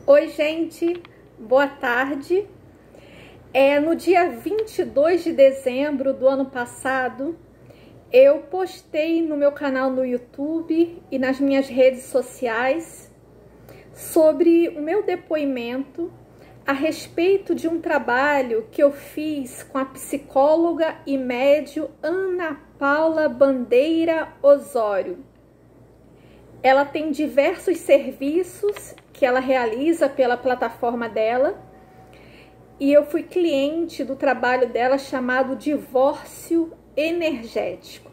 Oi, gente, boa tarde. No dia 22 de dezembro do ano passado, eu postei no meu canal no YouTube e nas minhas redes sociais sobre o meu depoimento a respeito de um trabalho que eu fiz com a psicóloga e médium Ana Paula Bandeira Osório. Ela tem diversos serviços que ela realiza pela plataforma dela e eu fui cliente do trabalho dela chamado Divórcio Energético.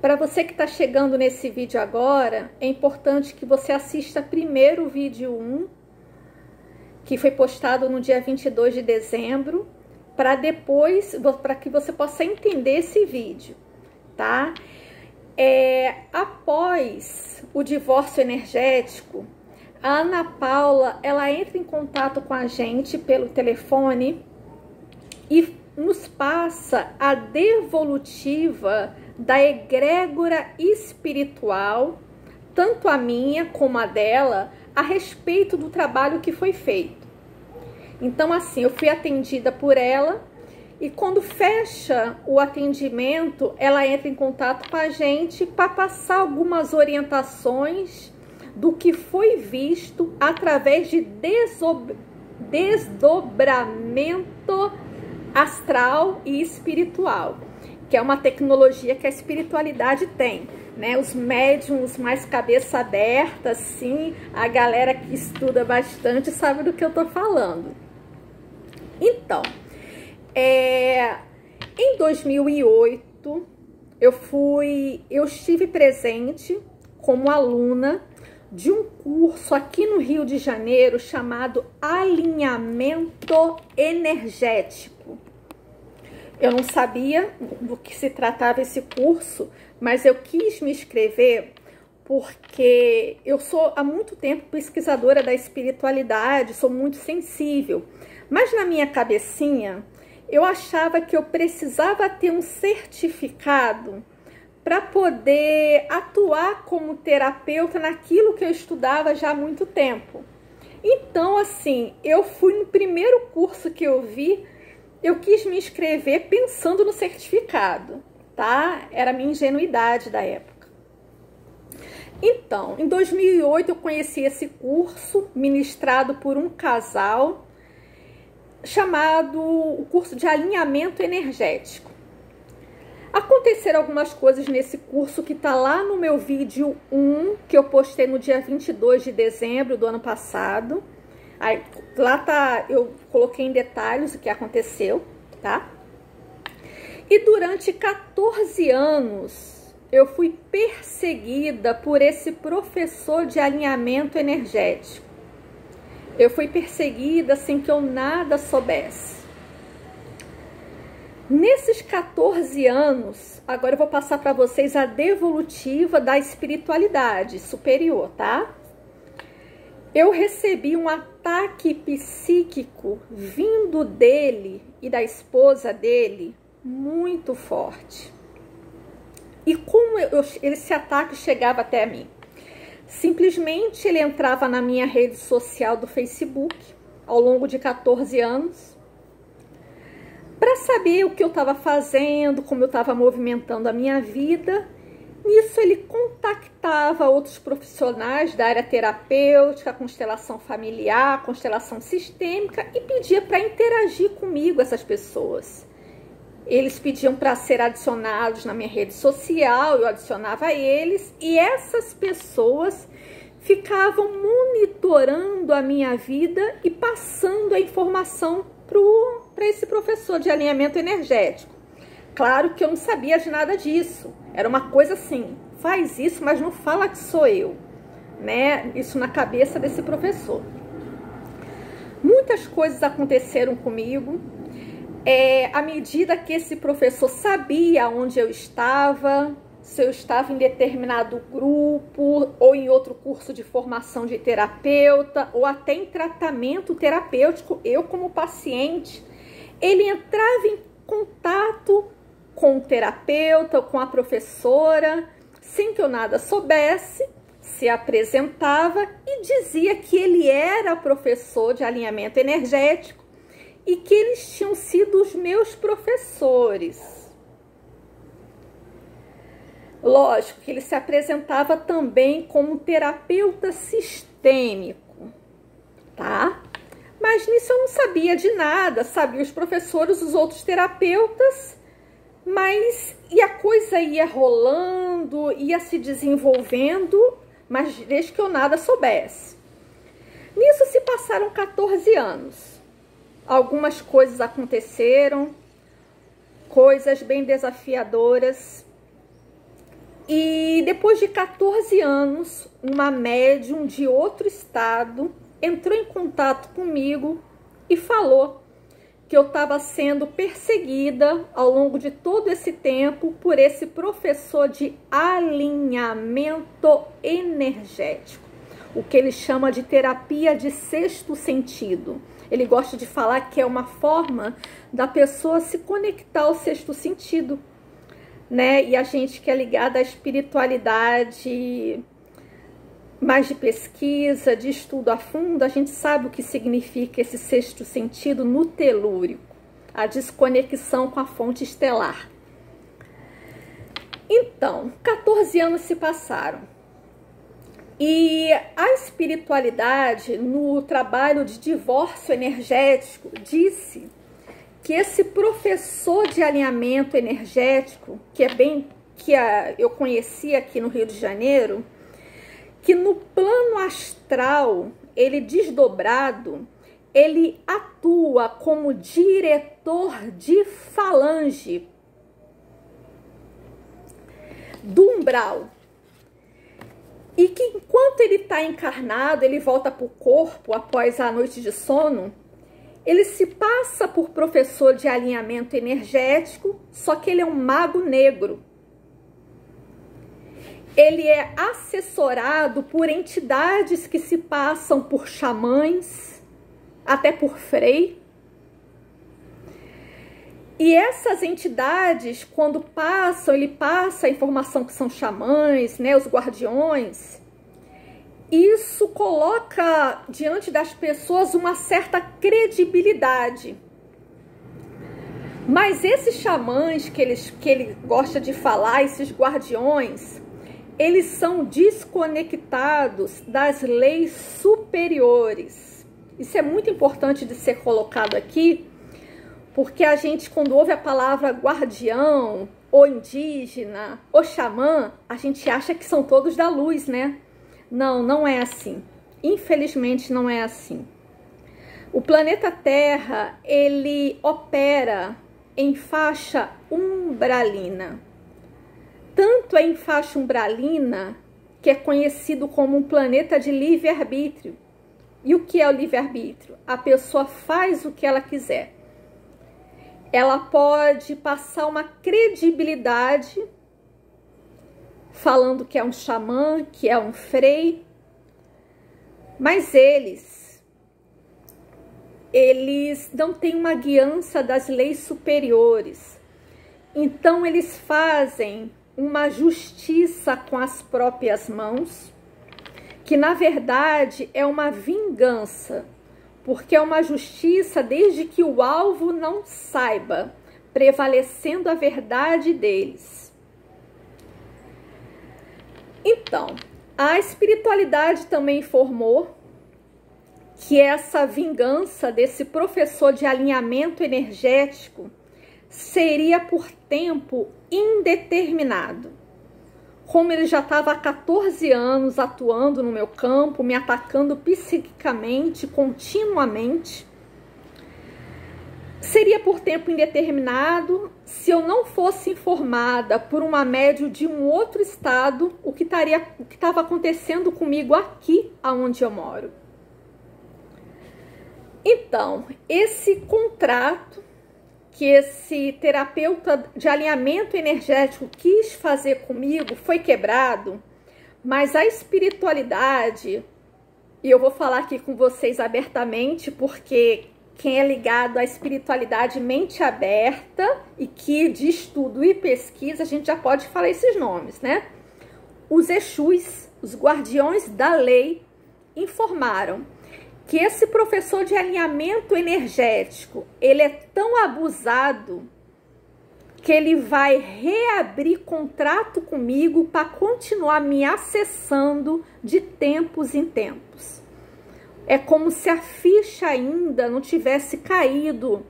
Para você que está chegando nesse vídeo agora, é importante que você assista primeiro o vídeo 1, que foi postado no dia 22 de dezembro, para que você possa entender esse vídeo, tá? Após o divórcio energético, a Ana Paula, ela entra em contato com a gente pelo telefone e nos passa a devolutiva da egrégora espiritual, tanto a minha como a dela, a respeito do trabalho que foi feito. Então, assim, eu fui atendida por ela e quando fecha o atendimento, ela entra em contato com a gente para passar algumas orientações do que foi visto através de desdobramento astral e espiritual, que é uma tecnologia que a espiritualidade tem, né? Os médiums mais cabeça aberta, sim, a galera que estuda bastante sabe do que eu tô falando. Então, em 2008, eu estive presente como aluna de um curso aqui no Rio de Janeiro chamado Alinhamento Energético. Eu não sabia do que se tratava esse curso, mas eu quis me inscrever porque eu sou há muito tempo pesquisadora da espiritualidade, sou muito sensível, mas na minha cabecinha eu achava que eu precisava ter um certificado para poder atuar como terapeuta naquilo que eu estudava já há muito tempo. Então, assim, eu fui no primeiro curso que eu vi, eu quis me inscrever pensando no certificado, tá? Era a minha ingenuidade da época. Então, em 2008 eu conheci esse curso ministrado por um casal chamado o curso de alinhamento energético. Aconteceram algumas coisas nesse curso que tá lá no meu vídeo 1, que eu postei no dia 22 de dezembro do ano passado. Aí, lá tá, eu coloquei em detalhes o que aconteceu, tá? E durante 14 anos, eu fui perseguida por esse professor de alinhamento energético. Eu fui perseguida sem que eu nada soubesse. Nesses 14 anos, agora eu vou passar para vocês a devolutiva da espiritualidade superior, tá? Eu recebi um ataque psíquico vindo dele e da esposa dele muito forte. E como esse ataque chegava até mim? Simplesmente ele entrava na minha rede social do Facebook ao longo de 14 anos para saber o que eu estava fazendo, como eu estava movimentando a minha vida. Nisso ele contactava outros profissionais da área terapêutica, constelação familiar, constelação sistêmica e pedia para interagir comigo essas pessoas. Eles pediam para ser adicionados na minha rede social, eu adicionava eles e essas pessoas ficavam monitorando a minha vida e passando a informação para esse professor de alinhamento energético. Claro que eu não sabia de nada disso. Era uma coisa assim, faz isso, mas não fala que sou eu, né? Isso na cabeça desse professor. Muitas coisas aconteceram comigo. À medida que esse professor sabia onde eu estava, se eu estava em determinado grupo, ou em outro curso de formação de terapeuta, ou até em tratamento terapêutico, eu como paciente, ele entrava em contato com o terapeuta, com a professora, sem que eu nada soubesse, se apresentava e dizia que ele era professor de alinhamento energético e que eles tinham sido os meus professores. Lógico que ele se apresentava também como terapeuta sistêmico, tá? Mas nisso eu não sabia de nada, sabia os professores, os outros terapeutas, mas e a coisa ia rolando, ia se desenvolvendo, mas desde que eu nada soubesse. Nisso se passaram 14 anos. Algumas coisas aconteceram, coisas bem desafiadoras. E depois de 14 anos, uma médium de outro estado entrou em contato comigo e falou que eu estava sendo perseguida ao longo de todo esse tempo por esse professor de alinhamento energético, o que ele chama de terapia de sexto sentido. Ele gosta de falar que é uma forma da pessoa se conectar ao sexto sentido, né? E a gente que é ligada à espiritualidade mais de pesquisa, de estudo a fundo, a gente sabe o que significa esse sexto sentido no telúrico, a desconexão com a fonte estelar. Então, 14 anos se passaram. E a espiritualidade, no trabalho de divórcio energético, disse que esse professor de alinhamento energético, eu conheci aqui no Rio de Janeiro, que no plano astral, ele desdobrado, ele atua como diretor de falange do umbral. E que enquanto ele está encarnado, ele volta para o corpo após a noite de sono, ele se passa por professor de alinhamento energético, só que ele é um mago negro. Ele é assessorado por entidades que se passam por xamãs, até por frei. E essas entidades, quando passam, ele passa a informação que são xamãs, né, os guardiões. Isso coloca diante das pessoas uma certa credibilidade. Mas esses xamãs que ele gosta de falar, esses guardiões, eles são desconectados das leis superiores. Isso é muito importante de ser colocado aqui, porque a gente, quando ouve a palavra guardião, ou indígena, ou xamã, a gente acha que são todos da luz, né? Não, não é assim. Infelizmente não é assim. O planeta Terra, ele opera em faixa umbralina. Tanto é em faixa umbralina que é conhecido como um planeta de livre-arbítrio. E o que é o livre-arbítrio? A pessoa faz o que ela quiser. Ela pode passar uma credibilidade falando que é um xamã, que é um frei, mas eles não têm uma guiança das leis superiores. Então eles fazem uma justiça com as próprias mãos, que na verdade é uma vingança, porque é uma justiça desde que o alvo não saiba, prevalecendo a verdade deles. Então, a espiritualidade também informou que essa vingança desse professor de alinhamento energético seria por tempo indeterminado. Como ele já estava há 14 anos atuando no meu campo, me atacando psiquicamente, continuamente, seria por tempo indeterminado se eu não fosse informada por uma médium de um outro estado o que estava acontecendo comigo aqui aonde eu moro. Então, esse contrato que esse terapeuta de alinhamento energético quis fazer comigo foi quebrado, mas a espiritualidade, e eu vou falar aqui com vocês abertamente, porque quem é ligado à espiritualidade mente aberta e que de estudo e pesquisa, a gente já pode falar esses nomes, né? Os Exus os guardiões da lei, informaram que esse professor de alinhamento energético, ele é tão abusado que ele vai reabrir contrato comigo para continuar me acessando de tempos em tempos. É como se a ficha ainda não tivesse caído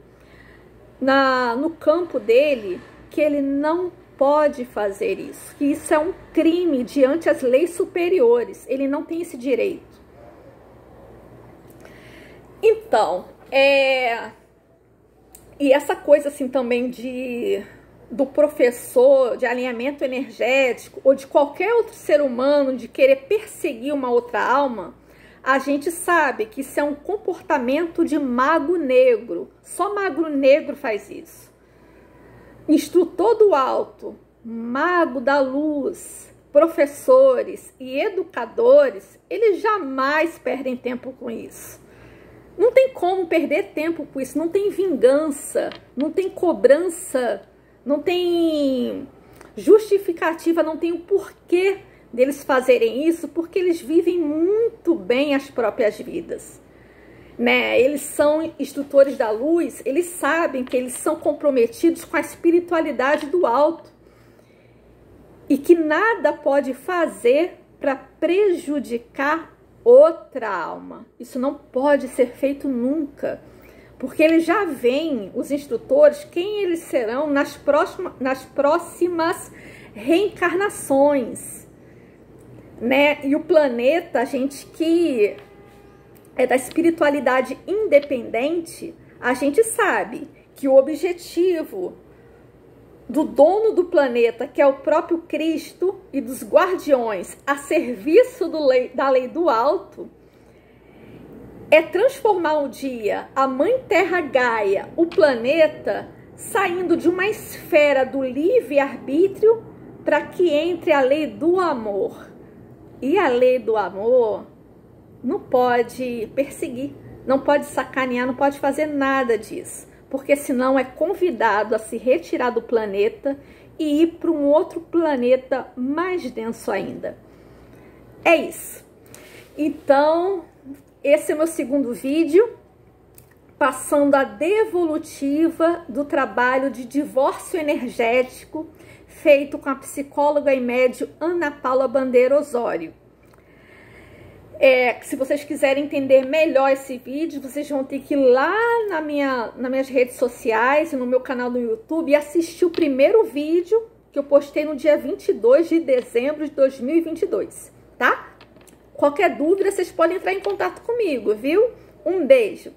no campo dele, que ele não pode fazer isso, que isso é um crime diante as leis superiores, ele não tem esse direito. Então, e essa coisa assim também do professor de alinhamento energético ou de qualquer outro ser humano de querer perseguir uma outra alma, a gente sabe que isso é um comportamento de mago negro. Só mago negro faz isso. Instrutor do alto, mago da luz, professores e educadores, eles jamais perdem tempo com isso. Não tem como perder tempo com isso, não tem vingança, não tem cobrança, não tem justificativa, não tem o porquê deles fazerem isso, porque eles vivem muito bem as próprias vidas, né? Eles são instrutores da luz, eles sabem que eles são comprometidos com a espiritualidade do alto e que nada pode fazer para prejudicar outra alma. Isso não pode ser feito nunca, porque eles já veem, os instrutores, quem eles serão nas próximas reencarnações, né? E o planeta, a gente que é da espiritualidade independente, a gente sabe que o objetivo do dono do planeta, que é o próprio Cristo, e dos guardiões a serviço da lei do alto, é transformar um dia a Mãe Terra Gaia, o planeta, saindo de uma esfera do livre-arbítrio para que entre a lei do amor. E a lei do amor não pode perseguir, não pode sacanear, não pode fazer nada disso, porque senão é convidado a se retirar do planeta e ir para um outro planeta mais denso ainda. É isso. Então, esse é o meu segundo vídeo, passando a devolutiva do trabalho de divórcio energético feito com a psicóloga e médium Ana Paula Bandeira Osório. Se vocês quiserem entender melhor esse vídeo, vocês vão ter que ir lá nas minhas redes sociais e no meu canal no YouTube e assistir o primeiro vídeo que eu postei no dia 22 de dezembro de 2022, tá? Qualquer dúvida, vocês podem entrar em contato comigo, viu? Um beijo!